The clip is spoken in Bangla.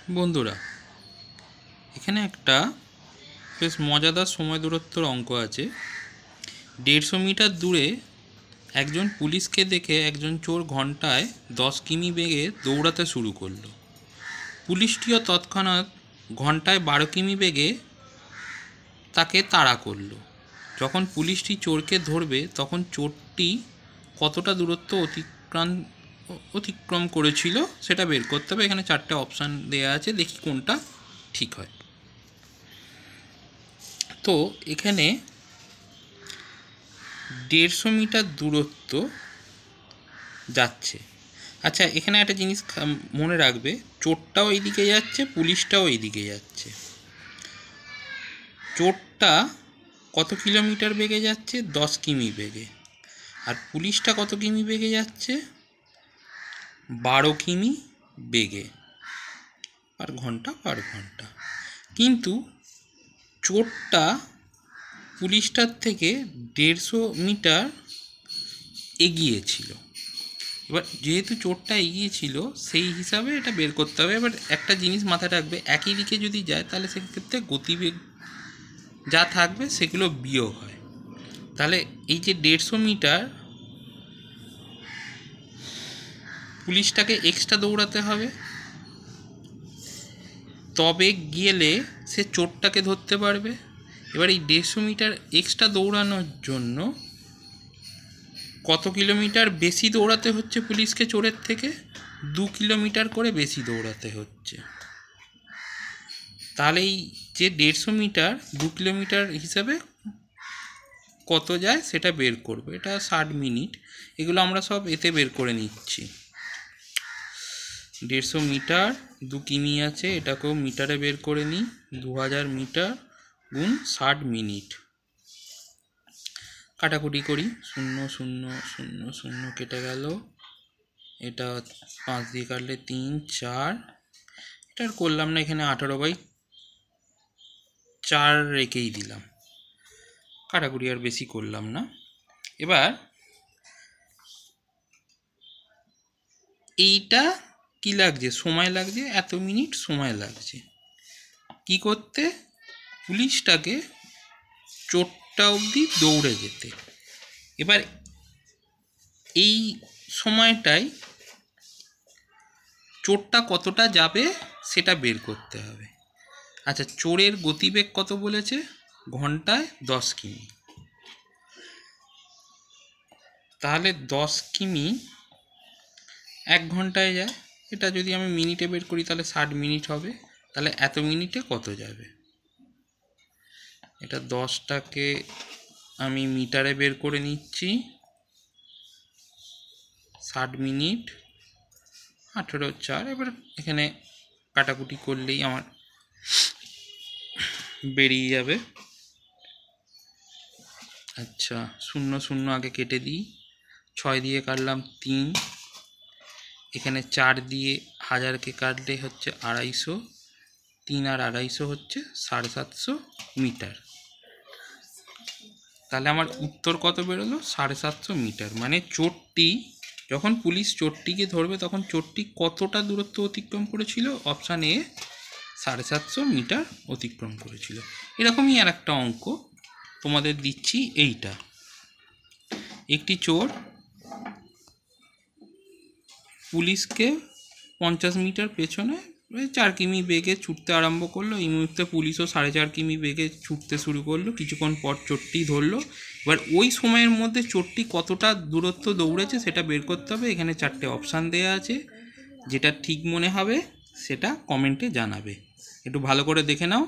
বন্ধুরা, এখানে একটা বেশ মজাদার সময় দূরত্বর অঙ্ক আছে। 150 মিটার দূরে একজন পুলিশকে দেখে একজন চোর ঘন্টায় 10 কিমি বেগে দৌড়াতে শুরু করলো। পুলিশটিও তৎক্ষণাৎ ঘন্টায় 12 কিমি বেগে তাকে তাড়া করলো। যখন পুলিশটি চোরকে ধরবে তখন চোরটি কতটা দূরত্ব অতিক্রম করেছিল সেটা বের করতে হবে। এখানে 4টে অপশান দেওয়া আছে, দেখি কোনটা ঠিক হয়। তো এখানে 150 মিটার দূরত্ব যাচ্ছে। আচ্ছা, এখানে একটা জিনিস মনে রাখবে, চোরটাও এইদিকে যাচ্ছে, পুলিশটাও এইদিকে যাচ্ছে। চোরটা কত কিলোমিটার বেগে যাচ্ছে? 10 কিমি বেগে। আর পুলিশটা কত কিমি বেগে যাচ্ছে? 12 কিমি বেগে পার ঘন্টা। কিন্তু চোরটা পুলিশটার থেকে 150 মিটার এগিয়ে ছিল। এবার যেহেতু চোরটা এগিয়ে ছিল সেই হিসাবে এটা বের করতে হবে। এবার একটা জিনিস মাথায় রাখবে, একই দিকে যদি যায় তাহলে সেক্ষেত্রে গতিবেগ যা থাকবে সেগুলো বিয়োগ হয়। তাহলে এই যে 150 মিটার পুলিশটাকে এক্সট্রা দৌড়াতে হবে, তবে গেলে সে চোরটাকে ধরতে পারবে। এবার এই 150 মিটার এক্সট্রা দৌড়ানোর জন্য কত কিলোমিটার বেশি দৌড়াতে হচ্ছে পুলিশকে চোরের থেকে? 2 কিলোমিটার করে বেশি দৌড়াতে হচ্ছে। তাহলে এই যে 150 মিটার 2 কিলোমিটার হিসাবে কত যায় সেটা বের করবো। এটা 60 মিনিট। এগুলো আমরা সব এতে বের করে নিচ্ছি। 150 মিটার 2 কিমি আছে, এটাকেও মিটারে বের করে নিই। 2000 মিটার গুণ 60 মিনিট। কাটাকুটি করি, 0 0 0 0 কেটে গেল। এটা 5 দিয়ে কাটলে 3 4। এটা আর করলাম না, এখানে 18/4 রেখেই দিলাম। কাটাকুটি আর বেশি করলাম না। এবার এইটা কি লাগছে? সময় লাগছে, এত মিনিট সময় লাগছে কি করতে? পুলিশটাকে চোরটা অবধি দৌড়ে যেতে। এবার এই সময়টায় চোরটা কতটা যাবে সেটা বের করতে হবে। আচ্ছা, চোরের গতিবেগ কত বলেছে? ঘন্টায় 10 কিমি। তাহলে 10 কিমি 1 ঘন্টায় যায়। এটা যদি আমি মিনিটে বের করি তাহলে 60 মিনিট হবে। তাহলে এত মিনিটে কত যাবে? এটা 10টাকে আমি মিটারে বের করে নিচ্ছি। 60 মিনিট 18/4। এবার এখানে কাটাকুটি করলেই আমার বেরিয়ে যাবে। আচ্ছা, 0 0 আগে কেটে দিই। 6 দিয়ে কাটলাম 3। এখানে 4 দিয়ে 1000কে কাটলে হচ্ছে 250। 3 আর 250 হচ্ছে 750 মিটার। তাহলে আমার উত্তর কত বেরোলো? 750 মিটার। মানে চোরটি যখন পুলিশ চোরটিকে ধরবে তখন চোরটি কতটা দূরত্ব অতিক্রম করেছিল? অপশান এ 750 মিটার অতিক্রম করেছিল। এরকমই আর একটা অঙ্ক তোমাদের দিচ্ছি। এইটা একটি চোর পুলিশকে 50 মিটার পেছনে 4 কিমি বেগে ছুটতে আরম্ভ করলো। এই মুহূর্তে পুলিশও 4.5 কিমি বেগে ছুটতে শুরু করলো। কিছুক্ষণ পর চোরটি ধরলো। এবার ওই সময়ের মধ্যে চোরটি কতটা দূরত্ব দৌড়েছে সেটা বের করতে হবে। এখানে 4টে অপশান দেওয়া আছে, যেটা ঠিক মনে হবে সেটা কমেন্টে জানাবে। একটু ভালো করে দেখে নাও।